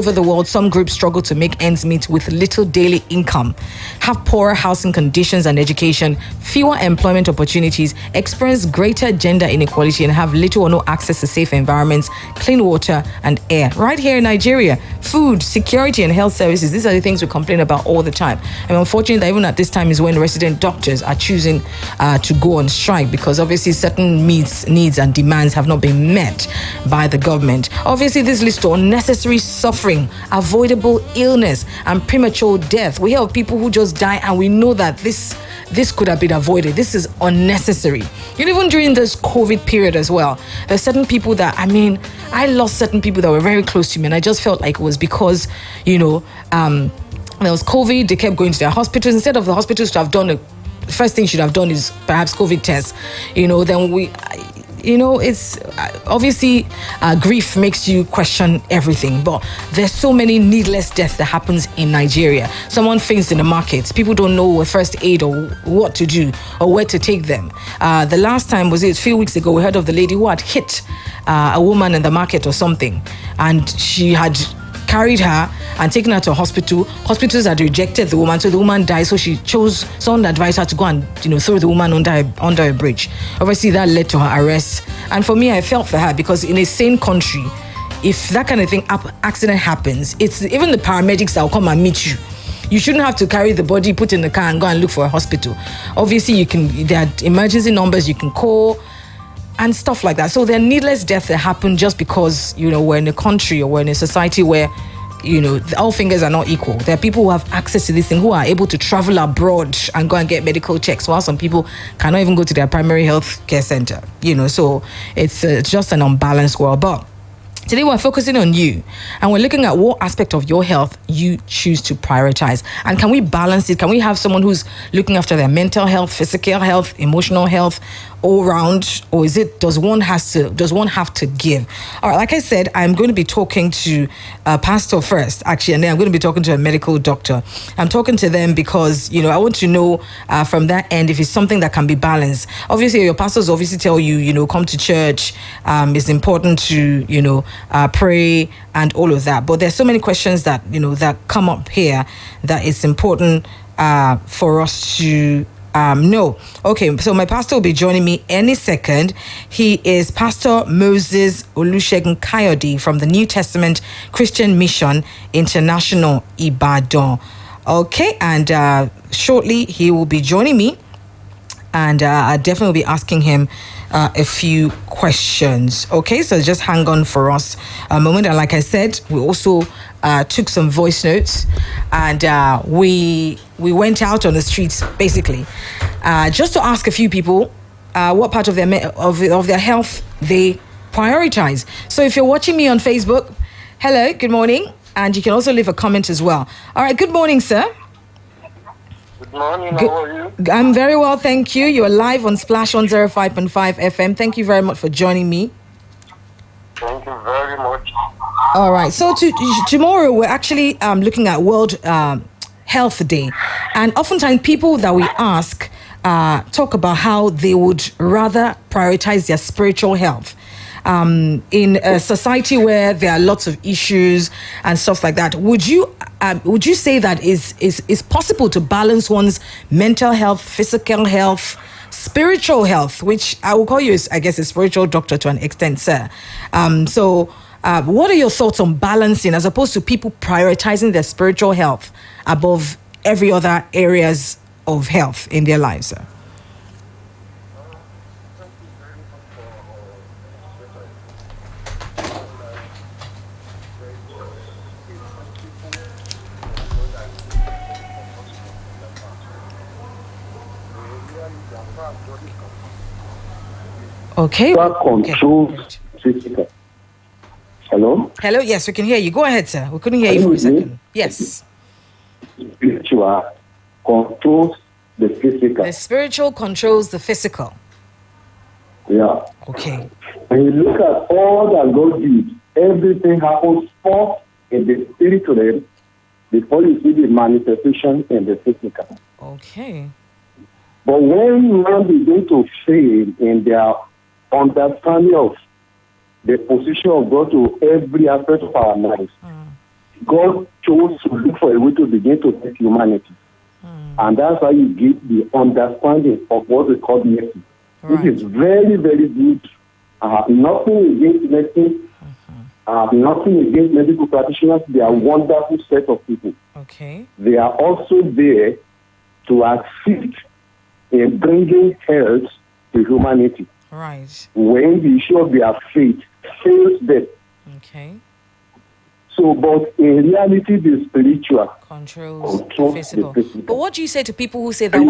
over the world, some groups struggle to make ends meet with little daily income, have poorer housing conditions and education, fewer employment opportunities, experience greater gender inequality, and have little or no access to safe environments, clean water, and air. Right here in Nigeria, food, security, and health services, these are the things we complain about all the time. And unfortunately, that even at this time is when resident doctors are choosing to go on strike, because obviously certain needs and demands have not been met by the government. Obviously, this leads to unnecessary suffering, avoidable illness, and premature death. We hear of people who just die, and we know that this could have been avoided. This is unnecessary. Even during this COVID period as well, there's certain people that, I lost certain people that were very close to me, and I just felt like it was because, there was COVID, they kept going to their hospitals. Instead of the hospitals to have done the first thing should have done is perhaps COVID tests, it's obviously grief makes you question everything, but there's so many needless deaths that happens in Nigeria. Someone faints in the market, people don't know what first aid or what to do or where to take them. The last time a few weeks ago, we heard of the lady who had hit a woman in the market or something, and she had carried her and taken her to a hospital. Hospitals had rejected the woman, so the woman died. So someone advised her to go and throw the woman under a bridge. Obviously, that led to her arrest. And for me, I felt for her, because in a sane country, if that kind of accident happens, it's even the paramedics that will come and meet you. You shouldn't have to carry the body, put in the car, and go and look for a hospital. Obviously, there are emergency numbers you can call and stuff like that. So there are needless deaths that happen just because, we're in a country or we're in a society where, all fingers are not equal. There are people who have access to this thing, who are able to travel abroad and go and get medical checks, while some people cannot even go to their primary health care center, so it's just an unbalanced world. But today we're focusing on you, and we're looking at what aspect of your health you choose to prioritize. And can we balance it? Can we have someone who's looking after their mental health, physical health, emotional health, all round, or does one have to give? All right, like I said, I'm going to be talking to a pastor first, actually, and then I'm going to be talking to a medical doctor. I'm talking to them because, I want to know from that end if it's something that can be balanced. Obviously, your pastors obviously tell you, come to church. It's important to, pray and all of that. But there's so many questions that, that come up here that it's important for us to no. Okay, so my pastor will be joining me any second. He is Pastor Moses Olusegun Kayode from the New Testament Christian Mission International, Ibadan. Okay, and shortly he will be joining me, and I definitely will be asking him a few questions. Okay, so just hang on for us a moment. And like I said, we also took some voice notes, and we went out on the streets basically just to ask a few people what part of their health they prioritize. So if you're watching me on Facebook, hello, good morning, and you can also leave a comment as well. All right, good morning, sir. Good morning, how are you? I'm very well, thank you. You're live on Splash 105.5 FM. Thank you very much for joining me. Thank you very much. All right, so tomorrow we're actually looking at World Health Day, and oftentimes people that we ask talk about how they would rather prioritize their spiritual health. In a society where there are lots of issues and stuff like that, would you say that is possible to balance one's mental health, physical health, spiritual health, which I will call you, I guess, a spiritual doctor to an extent, sir? So what are your thoughts on balancing, as opposed to people prioritizing their spiritual health above every other areas of health in their lives, sir? Okay. Hello? Hello, yes, we can hear you. Go ahead, sir. We couldn't hear you for a second. Yes. Spiritual controls the physical. The spiritual controls the physical. Yeah. Okay. When you look at all that God did, everything happens first in the spiritual before you see the manifestation in the physical. Okay. But when man begin to fail in their understanding of the position of God to every aspect of our lives, God chose to look for a way to begin to help humanity. And that's why you give the understanding of what we call mercy. Right. It is very, very good. I have nothing against medicine. I have nothing against medical practitioners. They are a wonderful set of people. Okay. They are also there to assist in bringing health to humanity. Right. When the issue of their faith fails them. Okay. So, but in reality, the spiritual controls the physical. But what do you say to people who say that?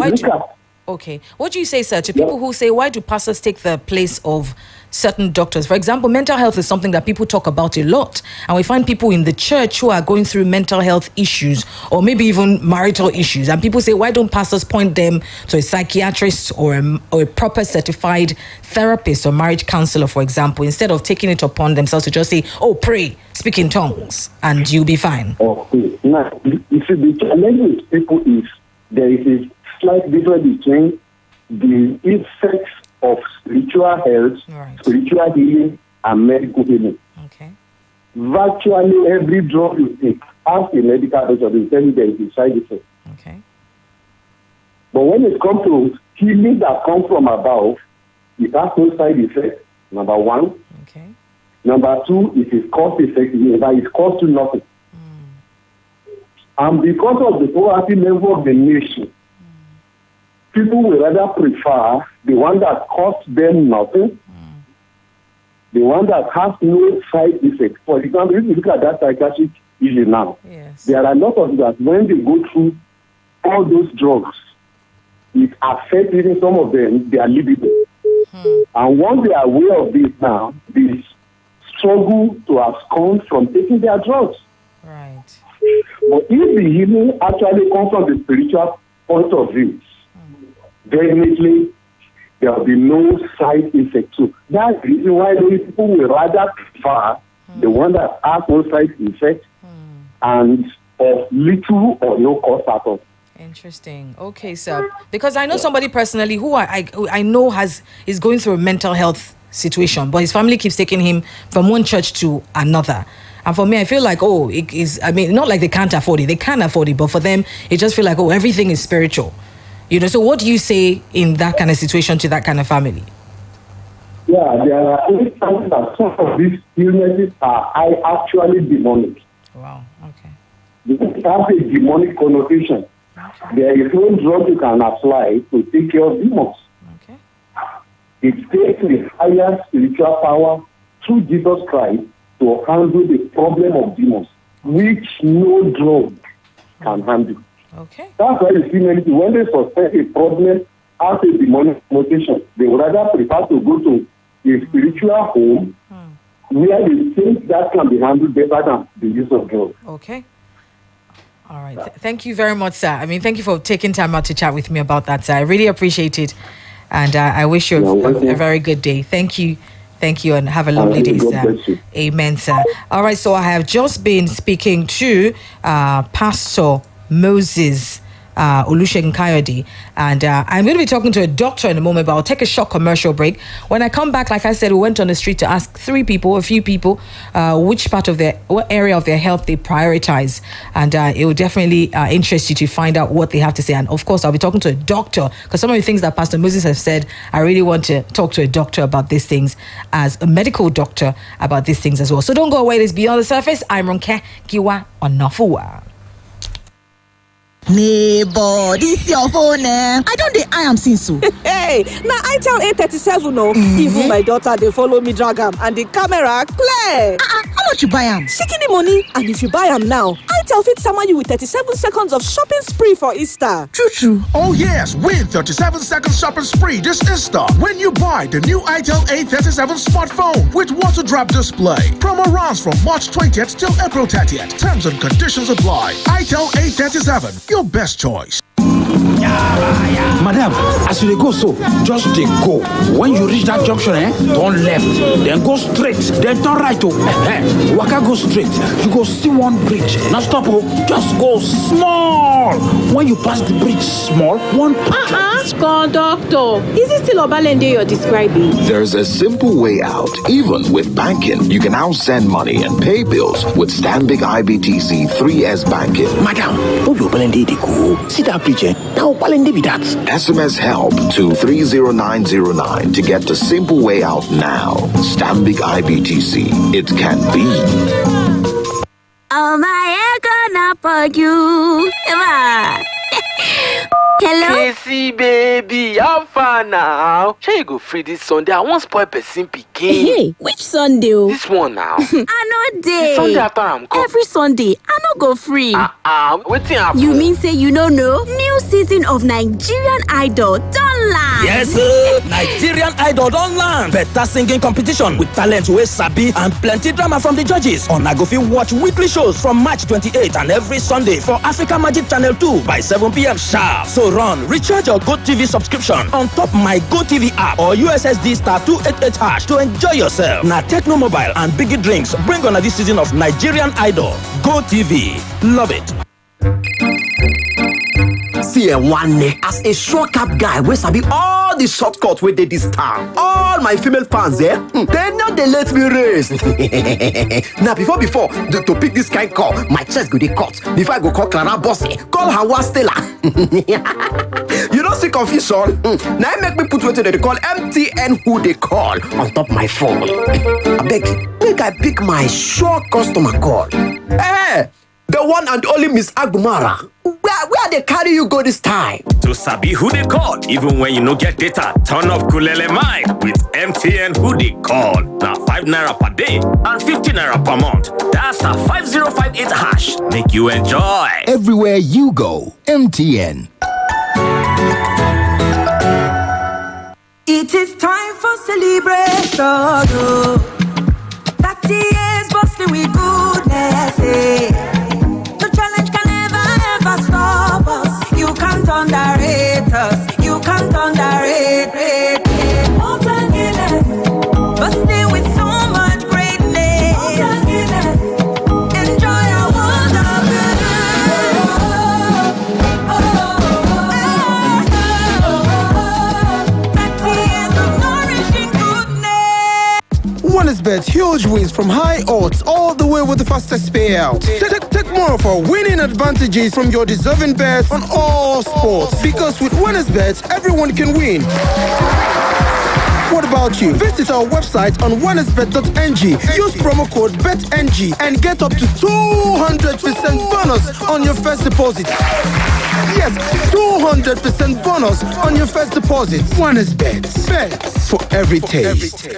What do you say, sir, to people who say, why do pastors take the place of certain doctors? For example, mental health is something that people talk about a lot. And we find people in the church who are going through mental health issues or maybe even marital issues. And people say, why don't pastors point them to a psychiatrist or a proper certified therapist or marriage counselor, for example, instead of taking it upon themselves to just say, oh, pray, speak in tongues, and you'll be fine? Okay. Now, you see, the challenge with people is there is a slight difference between the effects of spiritual health, spiritual healing, and medical healing. Okay. Virtually every drug you take, ask a medical doctor, they tell you there is a side effect. Okay. But when it comes to healing that comes from above, it has no side effect, number one. Okay. Number two, it is cost effective, it costs you nothing. And because of the poverty level of the nation, people will rather prefer the one that costs them nothing, the one that has no side effects. For example, if you look at that psychiatric issue now, there are a lot of that when they go through all those drugs, it affects even some of them, their libido. And once they are aware of this now, they struggle to abscond from taking their drugs. Right. But if the healing actually comes from the spiritual point of view, definitely there will be no side effect. So that's the reason why many people will rather prefer the one that has no side effect and of little or no cost at all. Interesting. Okay, sir. Because I know somebody personally who I know is going through a mental health situation, but his family keeps taking him from one church to another. And for me, I feel like, it is, I mean, not like they can't afford it. They can afford it, but for them, it just feel like, everything is spiritual. So what do you say in that kind of situation to that kind of family? Yeah, there are times that some of these illnesses are actually demonic. Wow, okay. It has a demonic connotation. Okay. There is no drug you can apply to take care of demons. Okay. It takes the higher spiritual power through Jesus Christ to handle the problem of demons, which no drug can handle. Okay. That's why you see many people, when they suspect a problem as a demonic connotation, they would rather prefer to go to a spiritual home where they think that can be handled better than the use of drugs. Okay. All right. Thank you very much, sir. I mean, thank you for taking time out to chat with me about that, sir. I really appreciate it. And I wish you a very good day. Thank you. Thank you, and have a lovely day, sir. Amen, sir. All right, so I have just been speaking to Pastor Moses Olusegun Kayode, and I'm going to be talking to a doctor in a moment, but I'll take a short commercial break. When I come back, like I said, we went on the street to ask a few people, what area of their health they prioritize, and it will definitely interest you to find out what they have to say. And of course, I'll be talking to a doctor, because some of the things that Pastor Moses has said, I really want to talk to a doctor about these things, as a medical doctor about these things as well. So don't go away, this Beyond the Surface. I'm Ronke Giwa Onafuwa. Neighbor, this your phone, I don't dey I am since so. Hey, now I tell A37 no. Even my daughter they follow me drag am, and the camera clear. How much you buy am? Shikini money, and if you buy am now, I tell fit sama you with 37 seconds of shopping spree for Easter. True. Oh yes, win 37 seconds shopping spree this Easter when you buy the new itel A37 smartphone with water drop display. Promo runs from March 20th till April 30th. Terms and conditions apply. itel A37, your best choice. Madam, as you go so, just dey go. When you reach that junction, turn left, then go straight, then turn right. Waka go straight. You go see one bridge. Now stop, just go small. When you pass the bridge small, one Conductor, is it still Obalende you're describing? There's a simple way out. Even with banking, you can now send money and pay bills with Stanbic IBTC 3S Banking. Madam, Obalende dey go. See that bridge? Now Obalende be that. SMS HELP to 30909 to get the simple way out now. Stanbic IBTC. It can be. Oh my gonna for you. Hello? Casey, baby, how far now? Shall you go free this Sunday? I won't spoil person picking. Hey, which Sunday? This one now. I know day. Sunday after I'm come. Every Sunday, I no go free. Waiting happen. You mean say you don't know? New season of Nigerian Idol don't land. Yes, sir. Nigerian Idol don't land. Better singing competition with talent wey sabi and plenty drama from the judges. Una go fit watch weekly shows from March 28th and every Sunday for Africa Magic Channel 2 by 7 p.m. sharp. So run, recharge your GoTV subscription on top my GoTV app or USSD *288# to enjoy yourself. Na Techno Mobile and Biggie Drinks bring on this season of Nigerian Idol. GoTV, love it. See one as a shortcut guy wey sabi all the shortcuts wey dey this town. All my female fans they no dey let me rest. Now before to pick this kind call, my chest go dey cut. Before I go call Clara Bossy, call Hawa Stella. You don't see confusion? Now make me put wetin they call MTN who they call on top my phone. I beg, make I pick my sure customer call. Hey, the one and only Miss Agumara. Where they carry you go this time? To sabi who they call, even when you no get data, turn up Kulele Mind with MTN who they call. Now 5 naira per day and 50 naira per month. That's a 5058#. Make you enjoy. Everywhere you go, MTN. It is time for celebration. 30 years bustling with goodness. The challenge can never stop us. You can't underrate us. You can't underrate. Mountain Guinness, bustling with so much greatness. Mountain Guinness, enjoy a world of OneXBet, huge wins from high odds all the way with the fastest payout. Take more of our winning advantages from your deserving bets on all sports. Because with OneXBet, everyone can win. What about you? Visit our website on onexbet.ng. Use promo code BETNG and get up to 200% bonus on your first deposit. Yes, 200% bonus on your first deposit. OneXBet. Bet for every taste.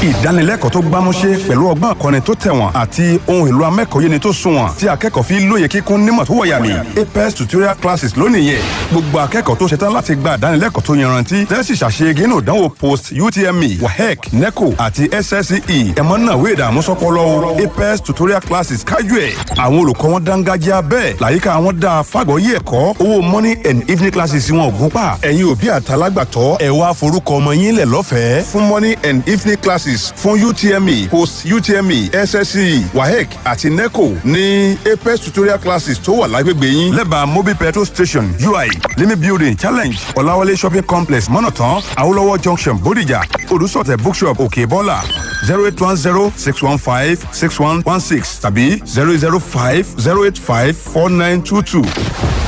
Ìdánilẹ́kọ̀ọ́ tó gbámúṣé pẹ̀lú ọgbọ́n àkọ́ni tó tẹ̀wọ̀n àti ohun èlò amẹ́kọ̀ọ́yéni tó sunwọ̀n tí akẹ́kọ̀ọ́ fi lóye kíkún nímọ̀ tó wọ̀yàmì. APES tutorial classes lónìí yẹn. Gbogbo akẹ́kọ̀ọ́ tó ṣetán láti gba ìdánilẹ́kọ̀ọ́ tó yanrantí tẹ́sí ṣàṣeyege nínú ìdánwò post UTME, WAEC, NECO àti SSCE. Ẹ̀mọ́ náà wé ìdààmú sọ́pọ̀lọ́ APES tutorial classes kájú ẹ̀. Àwọn olùkọ́ wọn dángájíá bẹ́ẹ̀ láyìíká wọn dáa fàgọ́yé ẹ̀kọ́. Owó morning and evening classes wọn ò gún pa. Ẹ̀yin òbí àtàlágbàtọ́ ẹ wá forúkọ ọmọ yín lẹ̀ lọ́fẹ̀ẹ́ fún morning and evening classes fún UTME, post UTME, SSCE, WAEC àti NECO ní APES tutorial classes tó wà lágbègbè yín lẹ́bàá mobile petrol station UI, Limi building challenge, Ọláwọlé shopping complex Mọ́nàtán, Awólọ́wọ̀ junction Bódìjà, Olùsọ̀tẹ̀ bookshop Òkèbọ́là 08106156116 tàbí 00508549922.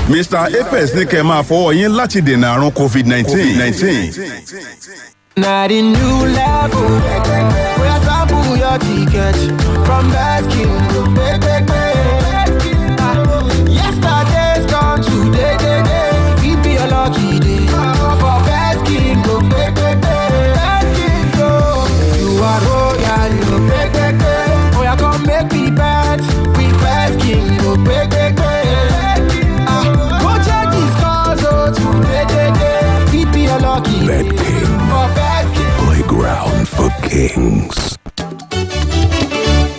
Mr. APES ní kẹ́ máa fọwọ́ yín láti dènà àrùn COVID-19. Not a new level. We are sample your ticket from Baskin to yesterday's gone today. It be a lucky day for Baskin to Baskin go. You are royal, you we are gonna make me bad. We Baskin to go check these cars out today. It be a lucky day. Playground for kings.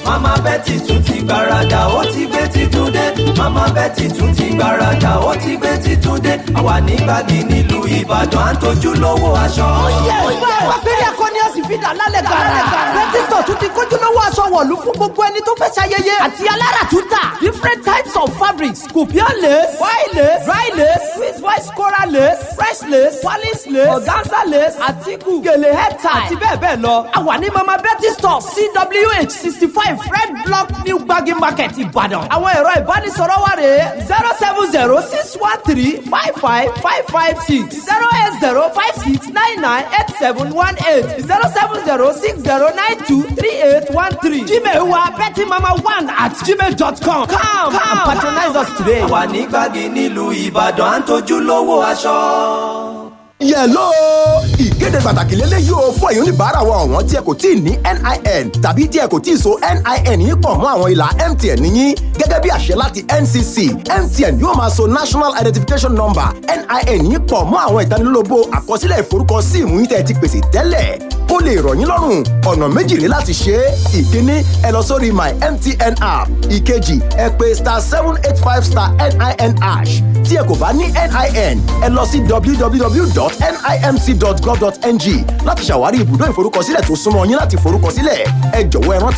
Mama Betty tún ti gbàràdà, ó ti gbé ti dúdé. mama Betty tún ti gbàràdà ó ti gbé titun dé àwa nígbàdí nílùú Ìbàdàn à ń tójú lówó aṣọ. Wákìrì akọni ọ̀sìn fi dà lálẹ́ gàrà. Betty Store tún ti kójú lówó aṣọ wọ̀lú fún gbogbo ẹni tó fẹ́ ṣayẹyẹ. Àti alára tún tà. Different types of fabrics. Scorpion lace, wide lace, dry lace, Swiss voice coral lace, fresh lace, Wallis lace, organza lace, àtíkù, gèlè hair tie. Àti bẹ́ẹ̀ bẹ́ẹ̀ lọ. Àwa ní Mama Betty Store CWH 65 Red Block New Gbagi Market Ìbàdàn. Àwọn ẹ̀rọ ìbánisọ̀rọ̀ wa rèé 070-613-55556 080-5699-8718 070-6092-3813. Gmail wa bettymama1@gmail.com. Come and patronize us today. àwa nígbàdí nílùú Ìbàdàn à ń tójú lówó aṣọ. Yẹ̀ló ìkéde pàtàkì lélẹ́yìí o fún ẹ̀yin oníbàárà wa ọ̀wọ́n tí ẹ kò tí ì ní NIN tàbí tí ẹ kò tí ì so NIN yín pọ̀ mọ́ àwọn ìlà MTN yín gẹ́gẹ́ bí àṣẹ láti NCC. MTN yóò máa so National Identification Number NIN yín pọ̀ mọ́ àwọn ìdánilólobó àkọsílẹ̀ ìforúkọ síìmù yín tẹ́ ẹ ti pèsè tẹ́lẹ̀ kó lè rọ̀ yín lọ́rùn. Ọ̀nà méjì rèé láti ṣe é. Ìkíní, ẹ lọ sórí My MTN app. Ìkejì, ẹ pè *785*NIN#. Tí ẹ kò bá ní NIN, ẹ lọ sí www.nimc.gov.ng láti ṣàwárí ibùdó ìforúkọsílẹ̀ tó súnmọ́ yín láti forúkọsílẹ̀. Ẹ jọ̀wọ́ ẹ rántí